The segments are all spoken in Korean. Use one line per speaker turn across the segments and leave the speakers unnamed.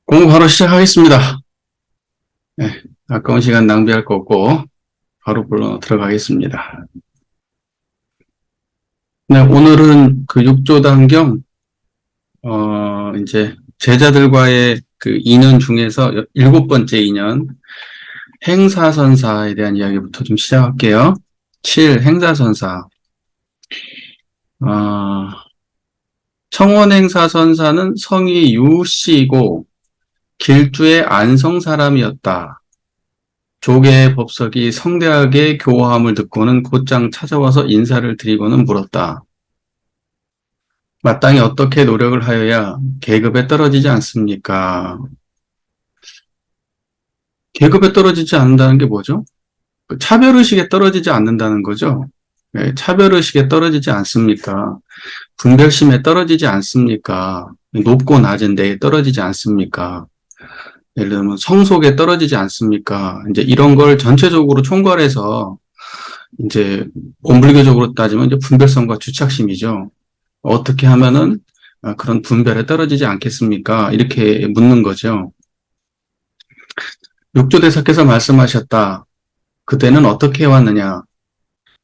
공부 바로 시작하겠습니다. 네, 아까운 시간 낭비할 거 없고 바로 들어가겠습니다. 네, 오늘은 그 6조단경 이제 제자들과의 그 인연 중에서 7번째 인연 행사선사에 대한 이야기부터 좀 시작할게요. 7. 행사선사. 청원행사선사는 성이 유씨이고 길주의 안성 사람이었다. 조계의 법석이 성대하게 교화함을 듣고는 곧장 찾아와서 인사를 드리고는 물었다. 마땅히 어떻게 노력을 하여야 계급에 떨어지지 않습니까? 계급에 떨어지지 않는다는 게 뭐죠? 차별의식에 떨어지지 않는다는 거죠. 네, 차별의식에 떨어지지 않습니까? 분별심에 떨어지지 않습니까? 높고 낮은 데에 떨어지지 않습니까? 예를 들면 성속에 떨어지지 않습니까? 이제 이런 걸 전체적으로 총괄해서 이제 원불교적으로 따지면 이제 분별성과 주착심이죠. 어떻게 하면은 그런 분별에 떨어지지 않겠습니까? 이렇게 묻는 거죠. 육조대사께서 말씀하셨다. 그때는 어떻게 해왔느냐?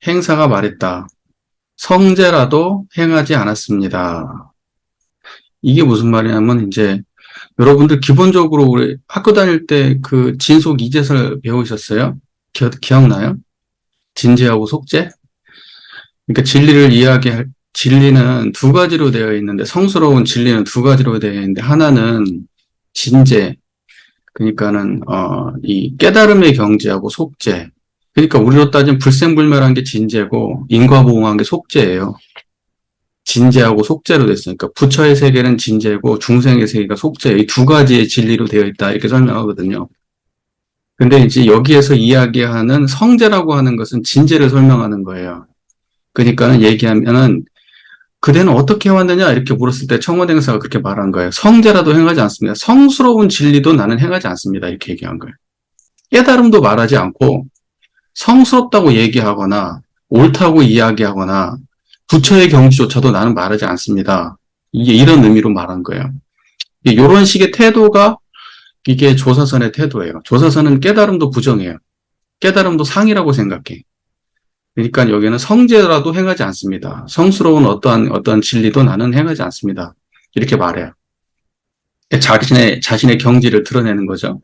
행사가 말했다. 성제라도 행하지 않았습니다. 이게 무슨 말이냐면 이제 여러분들 기본적으로 우리 학교 다닐 때 그 진속 이제설 배우셨어요? 기억나요? 진제하고 속제? 그러니까 진리는 두 가지로 되어 있는데, 성스러운 진리는 두 가지로 되어 있는데, 하나는 진제, 그러니까는, 이 깨달음의 경지하고 속제. 그러니까 우리로 따지면 불생불멸한 게 진제고, 인과보응한 게 속제예요. 진제하고 속제로 됐으니까, 부처의 세계는 진제고, 중생의 세계가 속제, 이 두 가지의 진리로 되어 있다, 이렇게 설명하거든요. 근데 이제 여기에서 이야기하는 성제라고 하는 것은 진제를 설명하는 거예요. 그러니까는 얘기하면은, 그대는 어떻게 해왔느냐? 이렇게 물었을 때 청원행사가 그렇게 말한 거예요. 성제라도 행하지 않습니다. 성스러운 진리도 나는 행하지 않습니다. 이렇게 얘기한 거예요. 깨달음도 말하지 않고 성스럽다고 얘기하거나 옳다고 이야기하거나 부처의 경지조차도 나는 말하지 않습니다. 이게 이런 의미로 말한 거예요. 이런 식의 태도가 이게 조사선의 태도예요. 조사선은 깨달음도 부정해요. 깨달음도 상이라고 생각해. 그러니까 여기는 성제라도 행하지 않습니다. 성스러운 어떠한 진리도 나는 행하지 않습니다. 이렇게 말해요. 자신의 경지를 드러내는 거죠.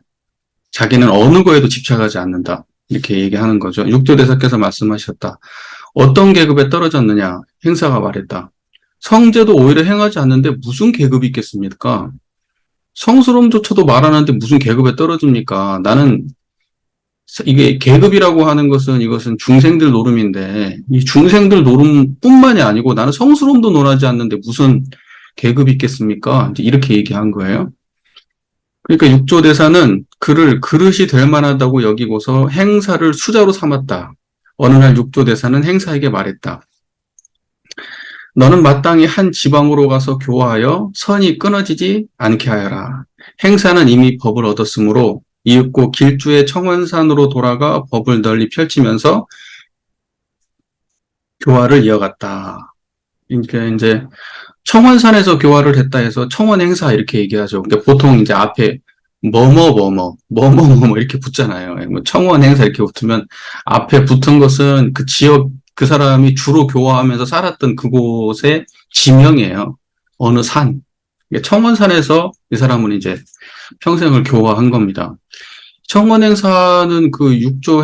자기는 어느 거에도 집착하지 않는다. 이렇게 얘기하는 거죠. 육조대사께서 말씀하셨다. 어떤 계급에 떨어졌느냐? 행사가 말했다. 성제도 오히려 행하지 않는데 무슨 계급이 있겠습니까? 성스러움조차도 말하는데 무슨 계급에 떨어집니까? 나는 이게 계급이라고 하는 것은 이것은 중생들 노름인데 이 중생들 노름뿐만이 아니고 나는 성스러움도 논하지 않는데 무슨 계급이 있겠습니까? 이렇게 얘기한 거예요. 그러니까 육조대사는 그를 그릇이 될 만하다고 여기고서 행사를 수자로 삼았다. 어느 날 육조대사는 행사에게 말했다. 너는 마땅히 한 지방으로 가서 교화하여 선이 끊어지지 않게 하여라. 행사는 이미 법을 얻었으므로 이윽고 길주의 청원산으로 돌아가 법을 널리 펼치면서 교화를 이어갔다. 그러니까 이제 청원산에서 교화를 했다 해서 청원행사 이렇게 얘기하죠. 그러니까 보통 이제 앞에 뭐뭐 이렇게 붙잖아요. 뭐 청원행사 이렇게 붙으면 앞에 붙은 것은 그 지역 그 사람이 주로 교화하면서 살았던 그곳의 지명이에요. 어느 산. 청원산에서 이 사람은 이제 평생을 교화한 겁니다. 청원행사는 그 육조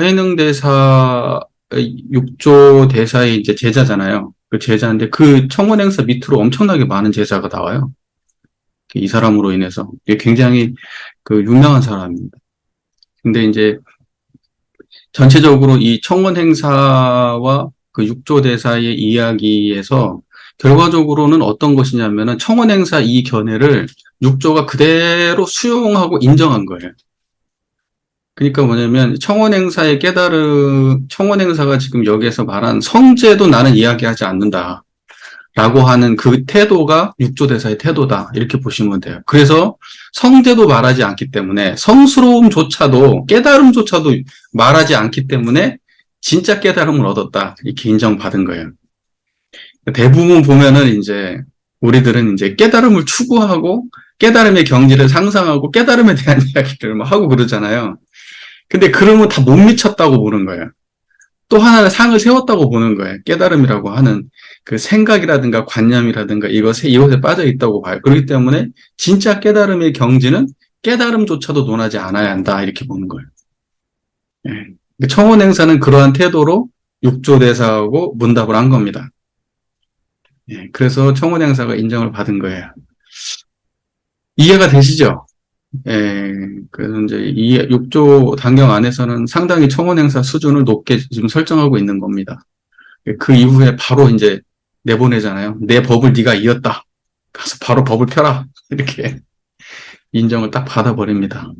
대사의 이제 제자잖아요. 그 제자인데 그 청원행사 밑으로 엄청나게 많은 제자가 나와요. 이 사람으로 인해서. 굉장히 그 유명한 사람입니다. 근데 이제 전체적으로 이 청원행사와 그 육조 대사의 이야기에서 결과적으로는 어떤 것이냐면은 청원행사 이 견해를 육조가 그대로 수용하고 인정한 거예요. 그러니까 뭐냐면 청원행사가 지금 여기에서 말한 성제도 나는 이야기하지 않는다. 라고 하는 그 태도가 육조대사의 태도다. 이렇게 보시면 돼요. 그래서 성제도 말하지 않기 때문에 성스러움조차도 깨달음조차도 말하지 않기 때문에 진짜 깨달음을 얻었다. 이렇게 인정받은 거예요. 대부분 보면은 이제 우리들은 이제 깨달음을 추구하고 깨달음의 경지를 상상하고 깨달음에 대한 이야기를 막 하고 그러잖아요. 근데 그러면 다 못 미쳤다고 보는 거예요. 또 하나는 상을 세웠다고 보는 거예요. 깨달음이라고 하는 그 생각이라든가 관념이라든가 이것에 빠져 있다고 봐요. 그렇기 때문에 진짜 깨달음의 경지는 깨달음조차도 논하지 않아야 한다. 이렇게 보는 거예요. 예. 청원행사는 그러한 태도로 육조대사하고 문답을 한 겁니다. 예. 그래서 청원행사가 인정을 받은 거예요. 이해가 되시죠? 예. 그래서 이제 이 육조 단경 안에서는 상당히 청원행사 수준을 높게 지금 설정하고 있는 겁니다. 그 이후에 바로 이제 내보내잖아요. 내 법을 네가 이었다. 가서 바로 법을 펴라. 이렇게 인정을 딱 받아버립니다.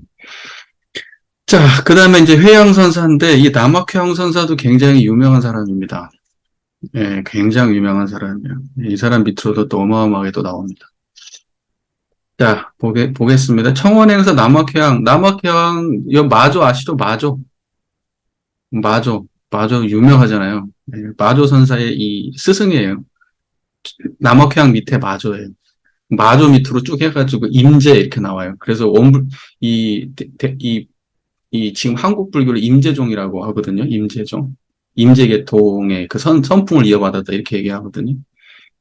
자, 그 다음에 이제 회양선사인데, 이 남학회양선사도 굉장히 유명한 사람입니다. 예, 굉장히 유명한 사람이에요. 이 사람 밑으로도 또 어마어마하게 또 나옵니다. 자, 보겠습니다. 청원행사 남학회양, 이 마조 아시죠? 마조 유명하잖아요. 예, 마조 선사의 이 스승이에요. 남학회양 밑에 마조예요. 마조 밑으로 쭉 해가지고 임제 이렇게 나와요. 그래서 이, 지금 한국 불교를 임제종이라고 하거든요. 임제종. 임제계통의 그 선풍을 이어받았다 이렇게 얘기하거든요.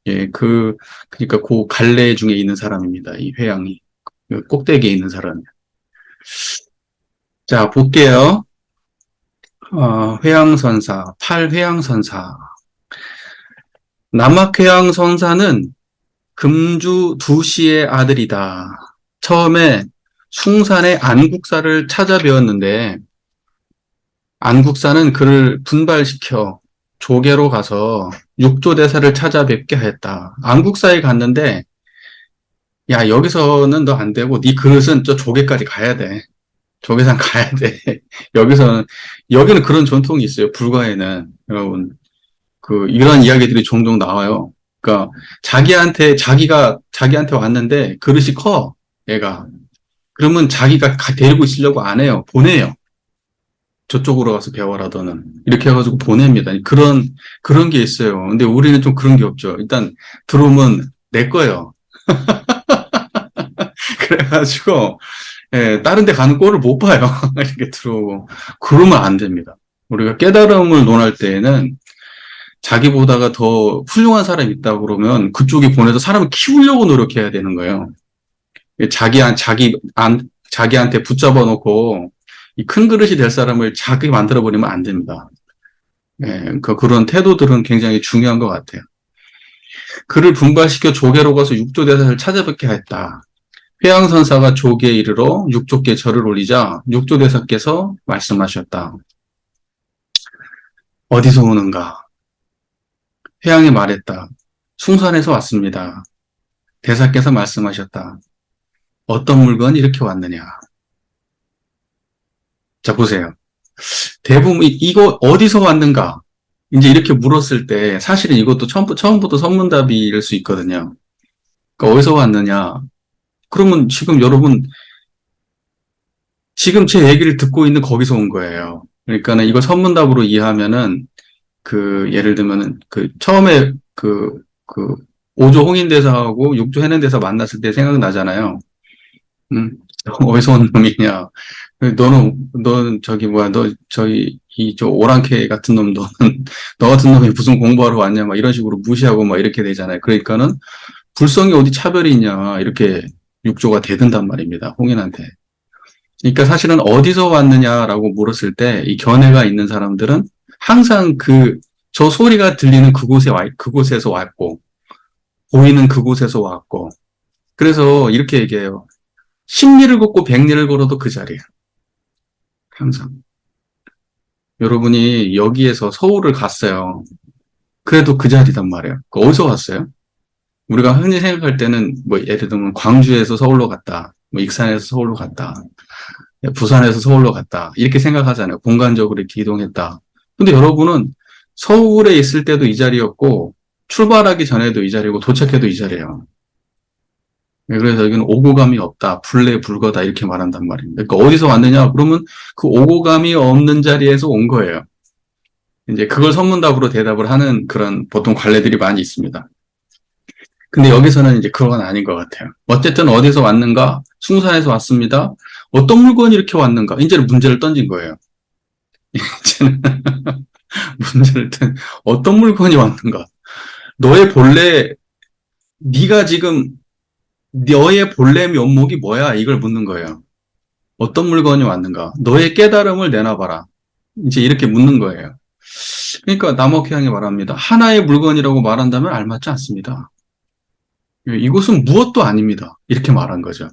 예, 그러니까 그 갈래 중에 있는 사람입니다. 이 회양이. 그 꼭대기에 있는 사람이에요. 자, 볼게요. 회양선사, 팔회양선사. 남학회양선사는 금주 두씨의 아들이다. 처음에 숭산의 안국사를 찾아뵈었는데 안국사는 그를 분발시켜 조계로 가서 육조대사를 찾아뵙게 하였다. 안국사에 갔는데 야 여기서는 너 안 되고 네 그릇은 저 조계까지 가야 돼. 조계산 가야 돼. 여기는 그런 전통이 있어요. 불가에는 여러분 이런 이야기들이 종종 나와요. 그러니까 자기한테 왔는데 그릇이 커 얘가. 그러면 자기가 데리고 있으려고 안 해요. 보내요. 저쪽으로 가서 배워라, 너는. 이렇게 해가지고 보냅니다. 그런 게 있어요. 근데 우리는 좀 그런 게 없죠. 일단, 들어오면 내 거예요. 그래가지고, 예, 다른 데 가는 꼴을 못 봐요. 이렇게 들어오고. 그러면 안 됩니다. 우리가 깨달음을 논할 때에는 자기보다가 더 훌륭한 사람이 있다고 그러면 그쪽이 보내서 사람을 키우려고 노력해야 되는 거예요. 자기한테 붙잡아 놓고 이 큰 그릇이 될 사람을 자기 만들어버리면 안 됩니다. 예, 그런 태도들은 굉장히 중요한 것 같아요. 그를 분발시켜 조계로 가서 육조대사를 찾아뵙게 했다. 회양선사가 조계에 이르러 육조께 절을 올리자 육조대사께서 말씀하셨다. 어디서 오는가? 회양이 말했다. 숭산에서 왔습니다. 대사께서 말씀하셨다. 어떤 물건이 이렇게 왔느냐? 자, 보세요. 대부분 이거 어디서 왔는가? 이제 이렇게 물었을 때 사실은 이것도 처음부터 선문답일 수 있거든요. 그러니까 어디서 왔느냐? 그러면 지금 여러분 지금 제 얘기를 듣고 있는 거기서 온 거예요. 그러니까는 이거 선문답으로 이해하면은 예를 들면은 처음에 오조 홍인대사하고 육조 해낸대사 만났을 때 생각나잖아요. 어디서 온 놈이냐? 너는 저 오랑캐 같은 놈, 너 같은 놈이 무슨 공부하러 왔냐? 막 이런 식으로 무시하고 막 이렇게 되잖아요. 그러니까는 불성이 어디 차별이 있냐? 이렇게 육조가 대든단 말입니다. 홍인한테. 그러니까 사실은 어디서 왔느냐라고 물었을 때 이 견해가 있는 사람들은 항상 저 소리가 들리는 그곳에서 왔고, 보이는 그곳에서 왔고, 그래서 이렇게 얘기해요. 10리를 걷고 100리를 걸어도 그 자리야. 항상. 여러분이 여기에서 서울을 갔어요. 그래도 그 자리단 말이에요. 어디서 갔어요? 우리가 흔히 생각할 때는 예를 들면 광주에서 서울로 갔다. 익산에서 서울로 갔다. 부산에서 서울로 갔다. 이렇게 생각하잖아요. 공간적으로 이렇게 이동했다. 근데 여러분은 서울에 있을 때도 이 자리였고 출발하기 전에도 이 자리고 도착해도 이 자리예요. 그래서 여기는 오고감이 없다, 불례불거다 이렇게 말한단 말입니다. 그러니까 어디서 왔느냐? 그러면 그 오고감이 없는 자리에서 온 거예요. 이제 그걸 선문답으로 대답을 하는 그런 보통 관례들이 많이 있습니다. 근데 여기서는 이제 그건 아닌 것 같아요. 어쨌든 어디서 왔는가? 숭산에서 왔습니다. 어떤 물건이 이렇게 왔는가? 이제는 문제를 던진 거예요. 이제는 문제를 어떤 물건이 왔는가? 너의 본래, 네가 지금 너의 본래 면목이 뭐야? 이걸 묻는 거예요. 어떤 물건이 왔는가? 너의 깨달음을 내놔봐라. 이제 이렇게 묻는 거예요. 그러니까 남옥회양이 말합니다. 하나의 물건이라고 말한다면 알맞지 않습니다. 이것은 무엇도 아닙니다. 이렇게 말한 거죠.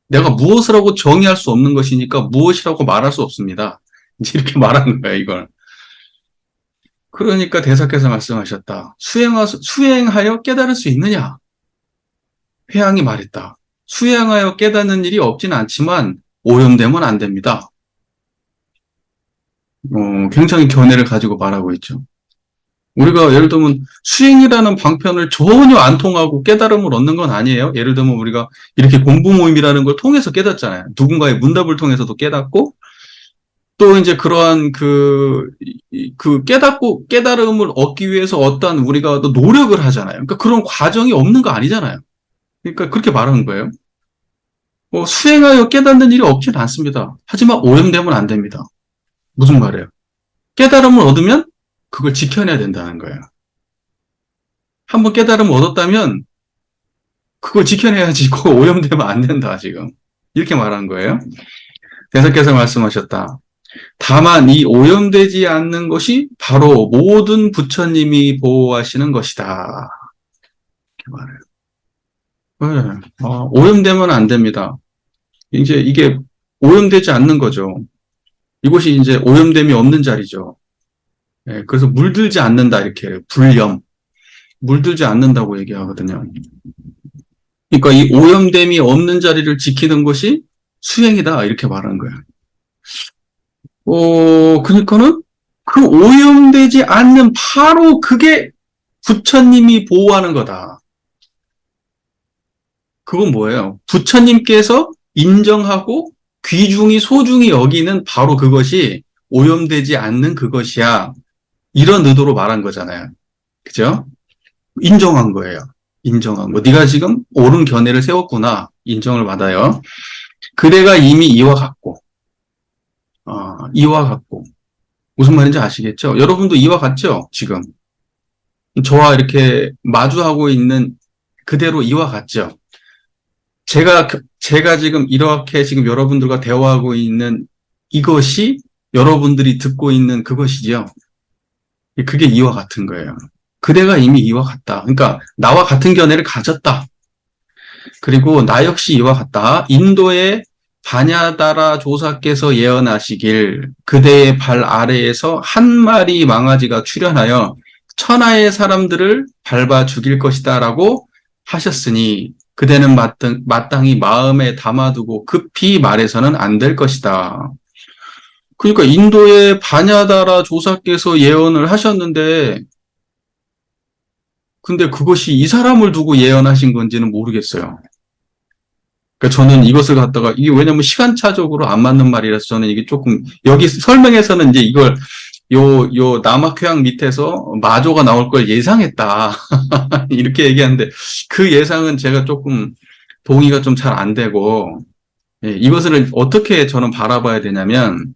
내가 무엇이라고 정의할 수 없는 것이니까 무엇이라고 말할 수 없습니다. 이제 이렇게 말하는 거예요, 이걸. 그러니까 대사께서 말씀하셨다. 수행하여 깨달을 수 있느냐? 회양이 말했다. 수행하여 깨닫는 일이 없지는 않지만 오염되면 안 됩니다. 굉장히 견해를 가지고 말하고 있죠. 우리가 예를 들면 수행이라는 방편을 전혀 안 통하고 깨달음을 얻는 건 아니에요. 예를 들면 우리가 이렇게 공부 모임이라는 걸 통해서 깨닫잖아요. 누군가의 문답을 통해서도 깨닫고 또 이제 그러한 깨달음을 얻기 위해서 어떠한 우리가 또 노력을 하잖아요. 그러니까 그런 과정이 없는 거 아니잖아요. 그러니까 그렇게 말하는 거예요. 수행하여 깨닫는 일이 없지는 않습니다. 하지만 오염되면 안 됩니다. 무슨 말이에요? 깨달음을 얻으면 그걸 지켜내야 된다는 거예요. 한번 깨달음을 얻었다면 그걸 지켜내야지 그거 오염되면 안 된다 지금. 이렇게 말한 거예요. 대사께서 말씀하셨다. 다만 이 오염되지 않는 것이 바로 모든 부처님이 보호하시는 것이다. 이렇게 말해요. 네. 오염되면 안 됩니다. 이제 이게 오염되지 않는 거죠. 이곳이 이제 오염됨이 없는 자리죠. 네, 그래서 물들지 않는다 이렇게 불염. 물들지 않는다고 얘기하거든요. 그러니까 이 오염됨이 없는 자리를 지키는 것이 수행이다 이렇게 말하는 거예요. 그러니까는 그 오염되지 않는 바로 그게 부처님이 보호하는 거다. 그건 뭐예요? 부처님께서 인정하고 귀중히 소중히 여기는 바로 그것이 오염되지 않는 그것이야. 이런 의도로 말한 거잖아요. 그죠? 인정한 거예요. 인정한 거. 네가 지금 옳은 견해를 세웠구나. 인정을 받아요. 그대가 이미 이와 같고, 이와 같고. 무슨 말인지 아시겠죠? 여러분도 이와 같죠? 지금. 저와 이렇게 마주하고 있는 그대로 이와 같죠? 제가 지금 이렇게 지금 여러분들과 대화하고 있는 이것이 여러분들이 듣고 있는 그것이죠. 그게 이와 같은 거예요. 그대가 이미 이와 같다. 그러니까 나와 같은 견해를 가졌다. 그리고 나 역시 이와 같다. 인도의 바냐다라 조사께서 예언하시길 그대의 발 아래에서 한 마리 망아지가 출현하여 천하의 사람들을 밟아 죽일 것이다 라고 하셨으니 그대는 마땅히 마음에 담아두고 급히 말해서는 안 될 것이다. 그러니까 인도의 바냐다라 조사께서 예언을 하셨는데 근데 그것이 이 사람을 두고 예언하신 건지는 모르겠어요. 그러니까 저는 이것을 갖다가 이게 왜냐면 시간차적으로 안 맞는 말이라서 저는 이게 조금 여기 설명에서는 이제 이걸 요 남학회양 밑에서 마조가 나올 걸 예상했다. 이렇게 얘기하는데 그 예상은 제가 조금 동의가 좀 잘 안 되고 이것을 어떻게 저는 바라봐야 되냐면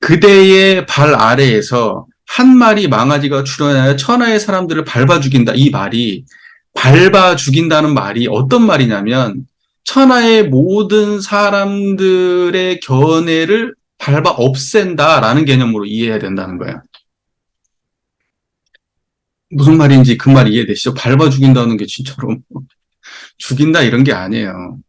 그대의 발 아래에서 한 마리 망아지가 출현하여 천하의 사람들을 밟아 죽인다. 이 말이 밟아 죽인다는 말이 어떤 말이냐면 천하의 모든 사람들의 견해를 밟아 없앤다라는 개념으로 이해해야 된다는 거예요. 무슨 말인지 그 말 이해되시죠? 밟아 죽인다는 게 진짜로 죽인다 이런 게 아니에요.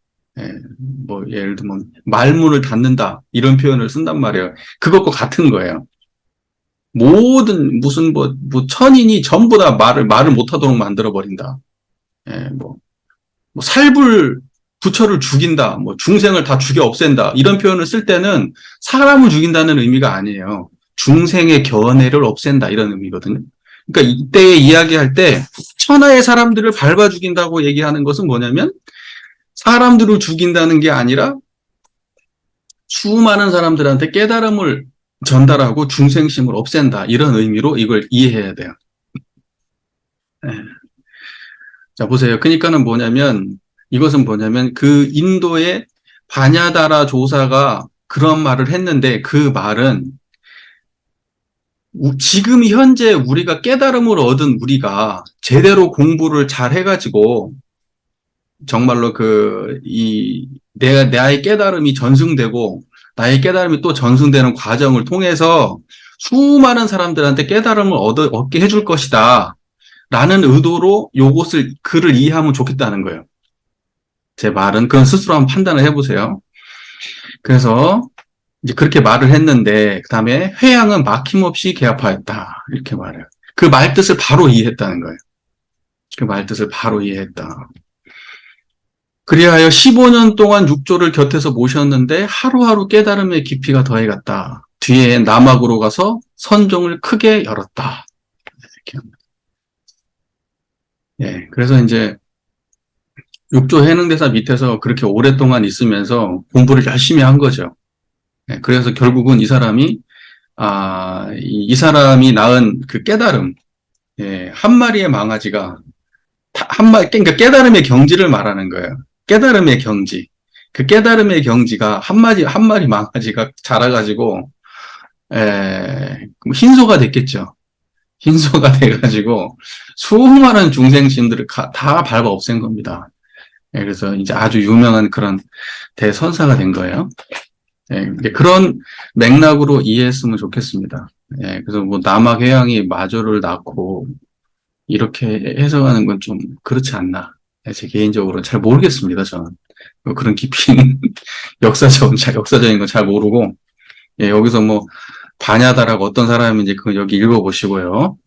예를 들면 말문을 닫는다 이런 표현을 쓴단 말이에요. 그것과 같은 거예요. 모든 무슨 천인이 전부 다 말을 못하도록 만들어 버린다. 살불 부처를 죽인다, 중생을 다 죽여 없앤다 이런 표현을 쓸 때는 사람을 죽인다는 의미가 아니에요. 중생의 견해를 없앤다 이런 의미거든요. 그러니까 이때 이야기할 때 천하의 사람들을 밟아 죽인다고 얘기하는 것은 뭐냐면 사람들을 죽인다는 게 아니라 수많은 사람들한테 깨달음을 전달하고 중생심을 없앤다 이런 의미로 이걸 이해해야 돼요. 자, 보세요. 그러니까는 뭐냐면, 이것은 뭐냐면, 그 인도의 바냐다라 조사가 그런 말을 했는데, 그 말은 지금 현재 우리가 깨달음을 얻은 우리가 제대로 공부를 잘 해가지고, 정말로 나의 깨달음이 전승되고, 나의 깨달음이 또 전승되는 과정을 통해서 수많은 사람들한테 깨달음을 얻게 해줄 것이다. 라는 의도로 글을 이해하면 좋겠다는 거예요. 제 말은 그건 스스로 한번 판단을 해보세요. 그래서 이제 그렇게 말을 했는데 그 다음에 회양은 막힘없이 개합하였다 이렇게 말해요. 그 말뜻을 바로 이해했다는 거예요. 그 말뜻을 바로 이해했다. 그리하여 15년 동안 육조를 곁에서 모셨는데 하루하루 깨달음의 깊이가 더해갔다. 뒤에 남악으로 가서 선종을 크게 열었다. 이렇게 합니다. 예, 그래서 이제 육조 해능대사 밑에서 그렇게 오랫동안 있으면서 공부를 열심히 한 거죠. 네, 그래서 결국은 이 사람이 낳은 그 깨달음, 예, 한 마리의 망아지가, 그러니까 깨달음의 경지를 말하는 거예요. 깨달음의 경지. 그 깨달음의 경지가 한 마리 망아지가 자라가지고, 흰소가 됐겠죠. 흰소가 돼가지고, 수많은 중생심들을 다 밟아 없앤 겁니다. 예, 그래서 이제 아주 유명한 그런 대선사가 된 거예요. 예, 그런 맥락으로 이해했으면 좋겠습니다. 예, 그래서 뭐 남악해양이 마조를 낳고 이렇게 해석하는 건 좀 그렇지 않나. 예, 제 개인적으로 잘 모르겠습니다. 저는 뭐 그런 깊이 있는 역사적인 건 잘 모르고, 예, 여기서 뭐 바냐다라고 어떤 사람인지 그거 여기 읽어보시고요.